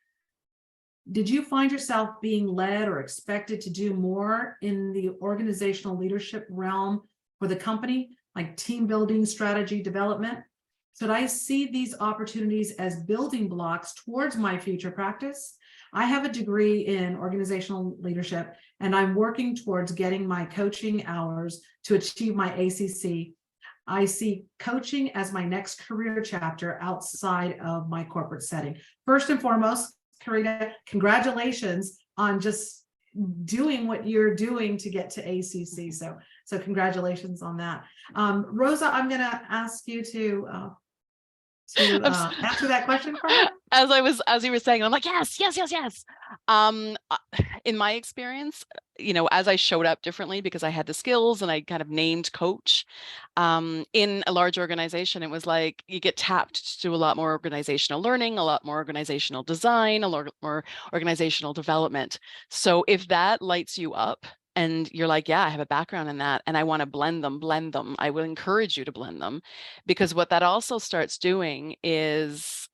did you find yourself being led or expected to do more in the organizational leadership realm for the company, like team building, strategy development? Should I see these opportunities as building blocks towards my future practice? I have a degree in organizational leadership, and I'm working towards getting my coaching hours to achieve my ACC. I see coaching as my next career chapter outside of my corporate setting. First and foremost, Karita, congratulations on just doing what you're doing to get to ACC. So congratulations on that. Rosa, I'm going to ask you to answer that question for me. as you were saying, I'm like, yes, yes, yes, yes. In my experience, as I showed up differently because I had the skills and I kind of named coach, in a large organization, it was like you get tapped to do a lot more organizational learning, a lot more organizational design, a lot more organizational development. So if that lights you up and you're like, yeah, I have a background in that and I want to blend them, I will encourage you to blend them, because what that also starts doing is,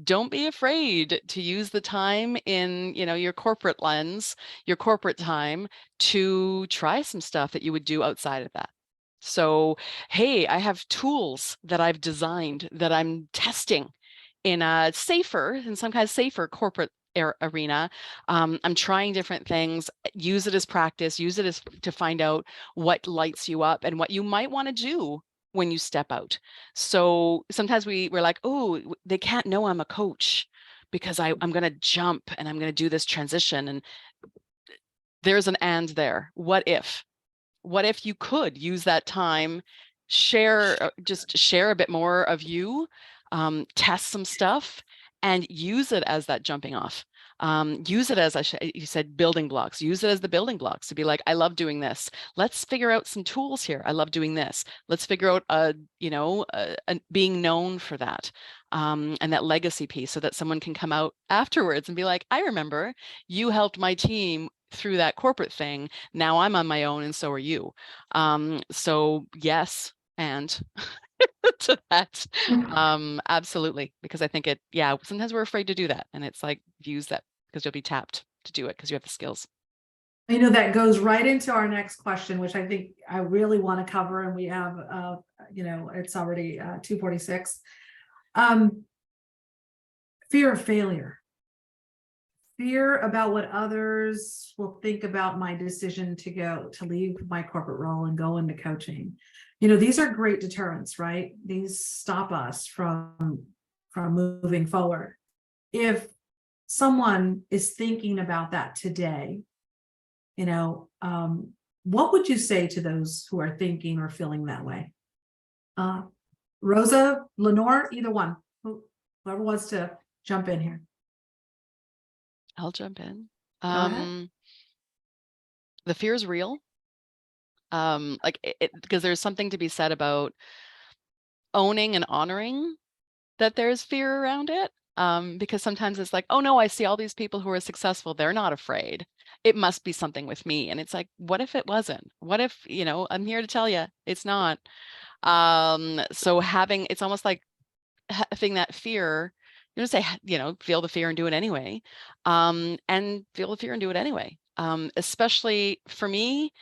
don't be afraid to use the time in, your corporate lens, your corporate time, to try some stuff that you would do outside of that. So, hey, I have tools that I've designed that I'm testing in some kind of safer corporate arena. I'm trying different things, use it as practice, use it as to find out what lights you up and what you might want to do when you step out. So sometimes we're like, oh, they can't know I'm a coach because I'm going to jump and I'm going to do this transition. And there's an and there. What if you could use that time, just share a bit more of you, test some stuff and use it as that jumping off. Use it as you said, building blocks. Use it as the building blocks to be like, I love doing this. Let's figure out some tools here. I love doing this. Let's figure out being known for that, and that legacy piece, so that someone can come out afterwards and be like, I remember you helped my team through that corporate thing. Now I'm on my own, and so are you. So yes, and to that. Absolutely. Because I think sometimes we're afraid to do that. And it's like, use that because you'll be tapped to do it because you have the skills. That goes right into our next question, which I think I really want to cover. And we have, it's already 2:46. Fear of failure. Fear about what others will think about my decision to leave my corporate role and go into coaching. These are great deterrents, right? These stop us from moving forward. If someone is thinking about that today, what would you say to those who are thinking or feeling that way? Rosa, Lenore, either one, whoever wants to jump in here. I'll jump in. Go ahead. The fear is real. Because there's something to be said about owning and honoring that there's fear around it. Because sometimes it's like, oh no, I see all these people who are successful. They're not afraid. It must be something with me. And it's like, what if it wasn't? What if, I'm here to tell you it's not. So it's almost like having that fear, say, feel the fear and do it anyway. And feel the fear and do it anyway. Especially for me,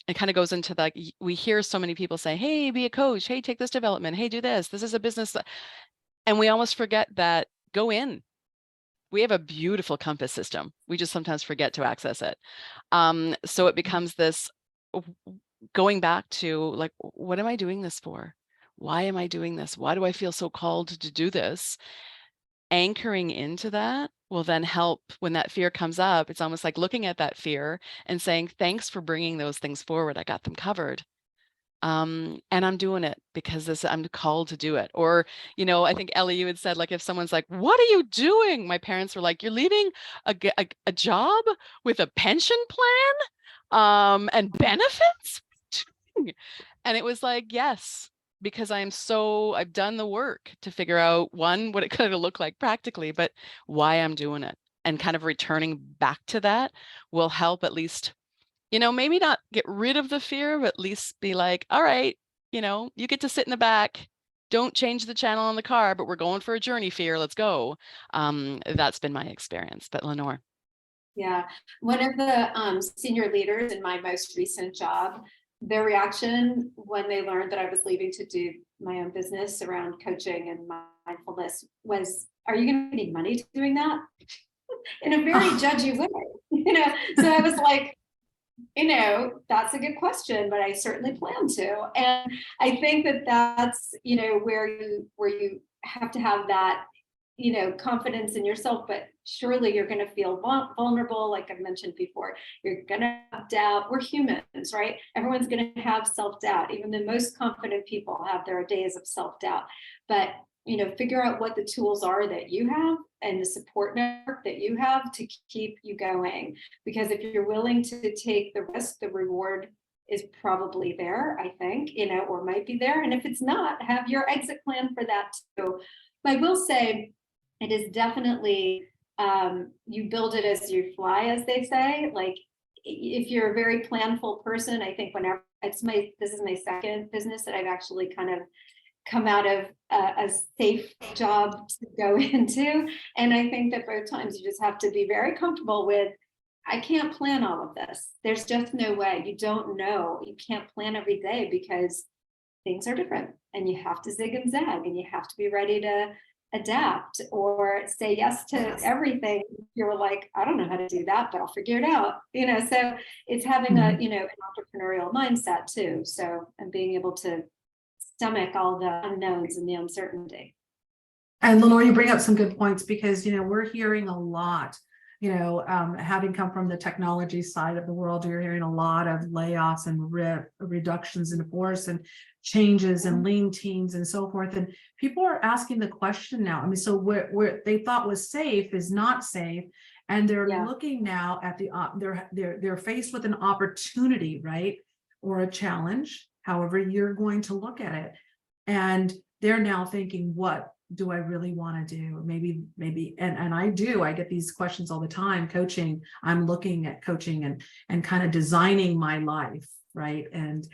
it kind of goes into we hear so many people say, hey, be a coach. Hey, take this development. Hey, do this. This is a business. And we almost forget that go in. We have a beautiful compass system. We just sometimes forget to access it. So it becomes this going back to like, what am I doing this for? Why am I doing this? Why do I feel so called to do this? Anchoring into that will then help when that fear comes up. It's almost like looking at that fear and saying, thanks for bringing those things forward. I got them covered. And I'm doing it because I'm called to do it. Or, I think Ellie, you had said, like, if someone's like, what are you doing? My parents were like, you're leaving a job with a pension plan, and benefits. And it was like, yes, because I've done the work to figure out, one, what it could look like practically, but why I'm doing it. And kind of returning back to that will help at least, maybe not get rid of the fear, but at least be like, all right, you get to sit in the back. Don't change the channel on the car, but we're going for a journey, fear. Let's go. That's been my experience. But Lenore. Yeah, one of the senior leaders in my most recent job, their reaction when they learned that I was leaving to do my own business around coaching and mindfulness was, are you going to make money doing that? In a very judgy way, So I was like, that's a good question, but I certainly plan to. And I think that that's, where you have to have that, confidence in yourself, but surely you're going to feel vulnerable. Like I mentioned before, you're going to have doubt. We're humans, right? Everyone's going to have self-doubt. Even the most confident people have their days of self-doubt. But figure out what the tools are that you have and the support network that you have to keep you going. Because if you're willing to take the risk, the reward is probably there, I think, or might be there. And if it's not, have your exit plan for that too. But I will say it is definitely, you build it as you fly, as they say. Like, if you're a very planful person, I think whenever this is my second business that I've actually kind of come out of a safe job to go into. And I think that both times you just have to be very comfortable with, I can't plan all of this. There's just no way. You don't know. You can't plan every day because things are different and you have to zig and zag and you have to be ready to adapt or say yes to everything. You're like, I don't know how to do that, but I'll figure it out. So it's having an entrepreneurial mindset too. So, and being able to stomach all the unknowns and the uncertainty. And Lenore, you bring up some good points because, we're hearing a lot, having come from the technology side of the world, you're hearing a lot of layoffs and reductions in force and changes and lean teams and so forth. And people are asking the question now. I mean, so where they thought was safe is not safe. And they're looking now at they're faced with an opportunity, right? Or a challenge, however you're going to look at it. And they're now thinking, what do I really want to do? Maybe, and I get these questions all the time. Coaching, I'm looking at coaching and kind of designing my life, right? And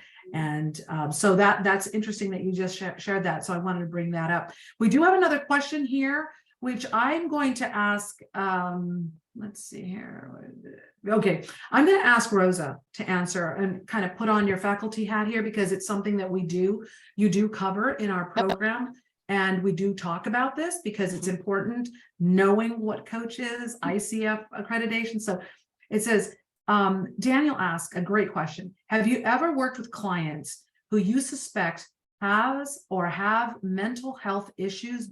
so that's interesting that you just shared that. So I wanted to bring that up. We do have another question here, which I'm going to ask. Let's see here. Okay, I'm going to ask Rosa to answer and kind of put on your faculty hat here because it's something that you do cover in our program. And we do talk about this because it's important knowing what coach is, ICF accreditation. So it says, Daniel asked a great question. Have you ever worked with clients who you suspect has or have mental health issues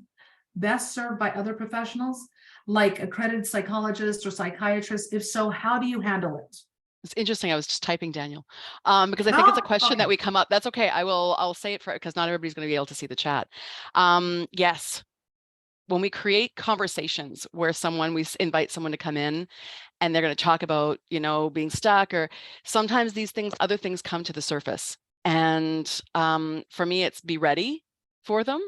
best served by other professionals, like accredited psychologists or psychiatrists? If so, how do you handle it? It's interesting. I was just typing, Daniel, because I think it's a question that we come up. That's okay. I'll say it because not everybody's going to be able to see the chat. Yes. When we create conversations where we invite someone to come in and they're going to talk about, being stuck, or sometimes other things come to the surface. And for me, it's be ready for them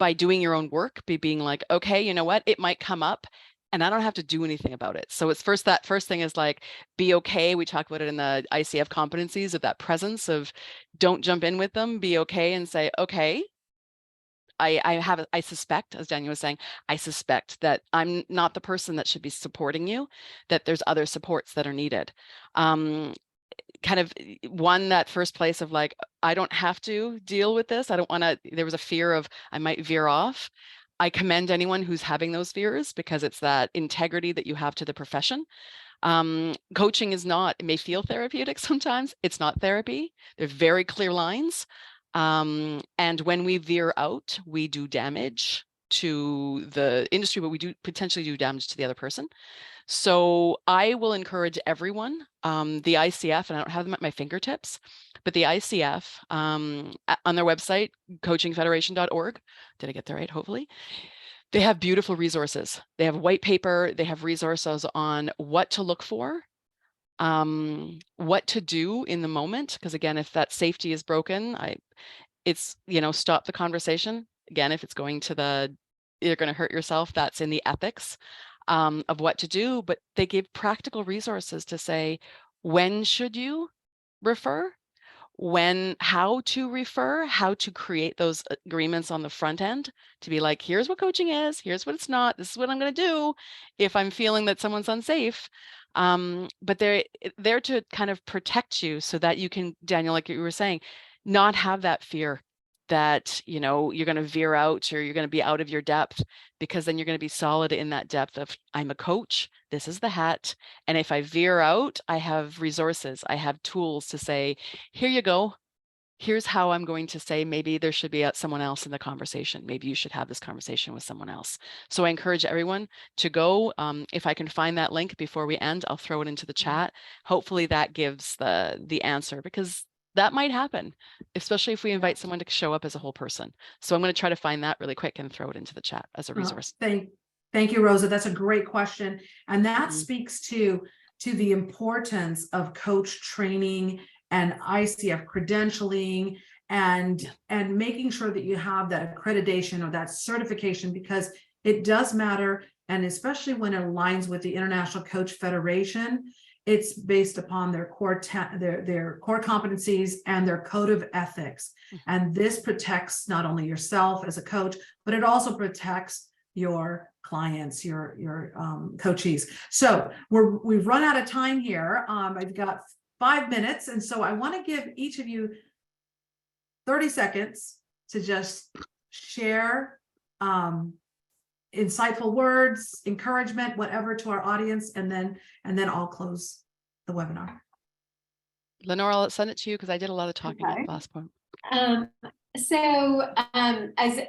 by doing your own work, being like, okay, you know what, it might come up and I don't have to do anything about it. So it's that first thing is like, be okay. We talk about it in the ICF competencies of that presence of don't jump in with them, be okay and say, okay, I suspect, as Daniel was saying, I suspect that I'm not the person that should be supporting you, that there's other supports that are needed. Kind of that first place of like, I don't have to deal with this. I don't want to, there was a fear of I might veer off. I commend anyone who's having those fears because it's that integrity that you have to the profession. Coaching is not, it may feel therapeutic sometimes. It's not therapy. There are very clear lines. And when we veer out, we do damage to the industry, but we do potentially do damage to the other person. So I will encourage everyone, the ICF, and I don't have them at my fingertips, but the ICF on their website, coachingfederation.org. Did I get that right? Hopefully. They have beautiful resources. They have white paper. They have resources on what to look for, what to do in the moment. Because again, if that safety is broken, it's, stop the conversation. Again, if it's going to you're going to hurt yourself, that's in the ethics of what to do. But they give practical resources to say, when should you refer? How to refer, how to create those agreements on the front end to be like, here's what coaching is, here's what it's not, this is what I'm going to do if I'm feeling that someone's unsafe. But they're there to kind of protect you so that you can, Daniel, like you were saying, not have that fear that, you're going to veer out or you're going to be out of your depth, because then you're going to be solid in that depth of, I'm a coach, this is the hat. And if I veer out, I have resources, I have tools to say, here you go. Here's how I'm going to say, maybe there should be someone else in the conversation. Maybe you should have this conversation with someone else. So I encourage everyone to go. If I can find that link before we end, I'll throw it into the chat. Hopefully that gives the answer, because that might happen, especially if we invite someone to show up as a whole person. So I'm going to try to find that really quick and throw it into the chat as a resource. Thank you, Rosa. That's a great question. And that Mhm. speaks to the importance of coach training and ICF credentialing and making sure that you have that accreditation or that certification, because it does matter. And especially when it aligns with the International Coach Federation, it's based upon their core their core competencies and their code of ethics. And this protects not only yourself as a coach, but it also protects your clients, your coachees. So we've run out of time here. I've got 5 minutes, and so I want to give each of you 30 seconds to just share insightful words, encouragement, whatever, to our audience, and then I'll close the webinar. Lenore, I'll send it to you because I did a lot of talking at the last point. As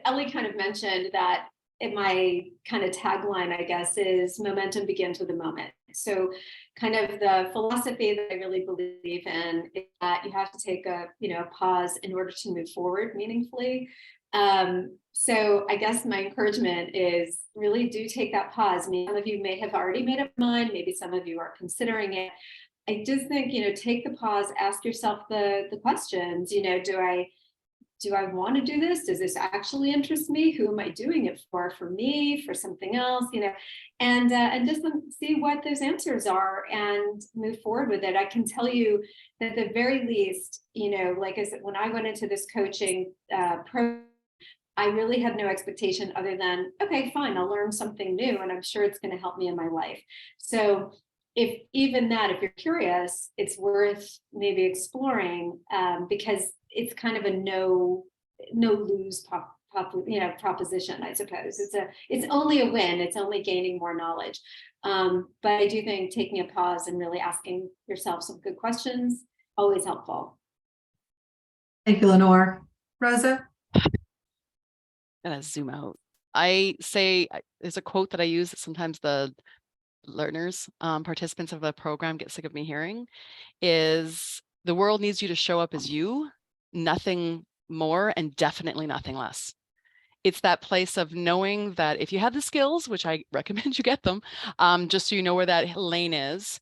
Ellie kind of mentioned, that my kind of tagline, I guess, is momentum begins with a moment. So kind of the philosophy that I really believe in is that you have to take a pause in order to move forward meaningfully. So I guess my encouragement is really do take that pause. I mean, some of you may have already made up your mind, maybe some of you are considering it. I just think, take the pause, ask yourself the questions, do I want to do this? Does this actually interest me? Who am I doing it for? For me, for something else, and just see what those answers are and move forward with it. I can tell you that at the very least, like I said, when I went into this coaching program, I really had no expectation other than, okay, fine, I'll learn something new and I'm sure it's going to help me in my life. So if you're curious, it's worth maybe exploring because it's kind of a no lose proposition, I suppose. It's only a win. It's only gaining more knowledge. But I do think taking a pause and really asking yourself some good questions, always helpful. Thank you, Lenore. Rosa? I'm gonna zoom out. I say there's a quote that I use that sometimes the learners, participants of the program get sick of me hearing, is the world needs you to show up as you, nothing more and definitely nothing less. It's that place of knowing that if you have the skills, which I recommend you get them, just so you know where that lane is,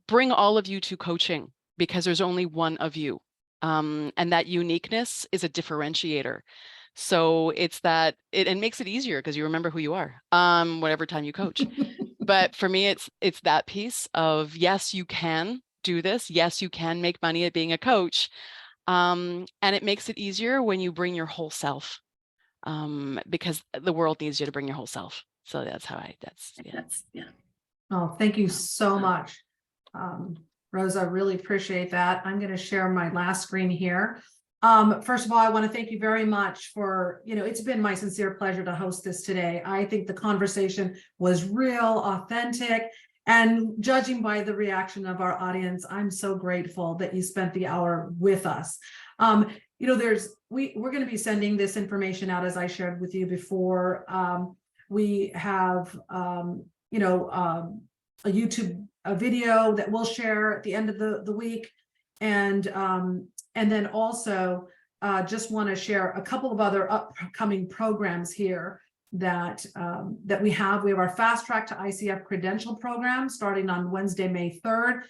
bring all of you to coaching because there's only one of you. And that uniqueness is a differentiator. So it's that it makes it easier because you remember who you are, whatever time you coach. But for me, it's that piece of, yes, you can do this. Yes, you can make money at being a coach. And it makes it easier when you bring your whole self, because the world needs you to bring your whole self. So that's how yeah. Oh, thank you so much. Rosa, I really appreciate that. I'm going to share my last screen here. First of all, I want to thank you very much for, it's been my sincere pleasure to host this today. I think the conversation was real, authentic, and judging by the reaction of our audience, I'm so grateful that you spent the hour with us. We're going to be sending this information out, as I shared with you before. We have, a YouTube video that we'll share at the end of the week. And then also just want to share a couple of other upcoming programs here that we have. We have our Fast Track to ICF Credential program starting on Wednesday, May 3rd.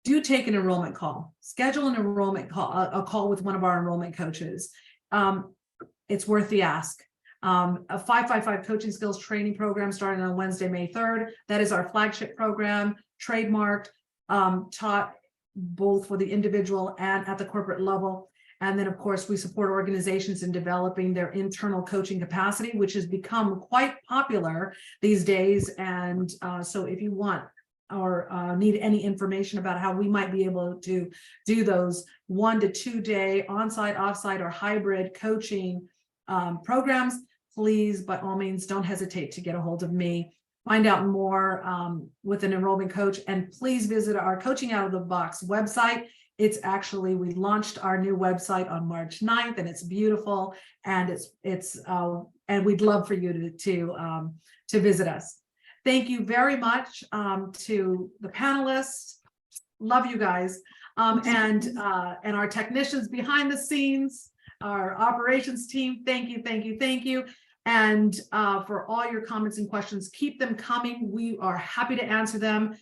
Do take an enrollment call. Schedule an enrollment call, a call with one of our enrollment coaches. It's worth the ask. A 555 coaching skills training program starting on Wednesday, May 3rd. That is our flagship program, trademarked, taught both for the individual and at the corporate level. And then, of course, we support organizations in developing their internal coaching capacity, which has become quite popular these days. And so if you want or need any information about how we might be able to do those 1 to 2 day on-site, off-site, or hybrid coaching programs, please, by all means, don't hesitate to get a hold of me. Find out more with an enrollment coach, and please visit our Coaching Out of the Box website. It's actually, we launched our new website on March 9th, and it's beautiful, and and we'd love for you to visit us. Thank you very much to the panelists. Love you guys. And our technicians behind the scenes, our operations team, thank you, thank you, thank you. And for all your comments and questions, keep them coming. We are happy to answer them.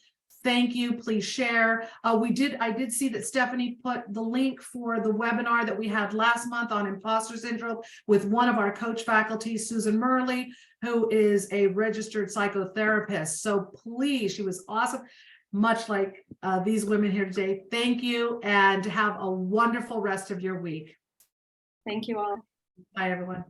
Thank you. Please share. I did see that Stephanie put the link for the webinar that we had last month on imposter syndrome with one of our coach faculty, Susan Murley, who is a registered psychotherapist. So please, she was awesome, much like these women here today. Thank you, and have a wonderful rest of your week. Thank you all. Bye, everyone.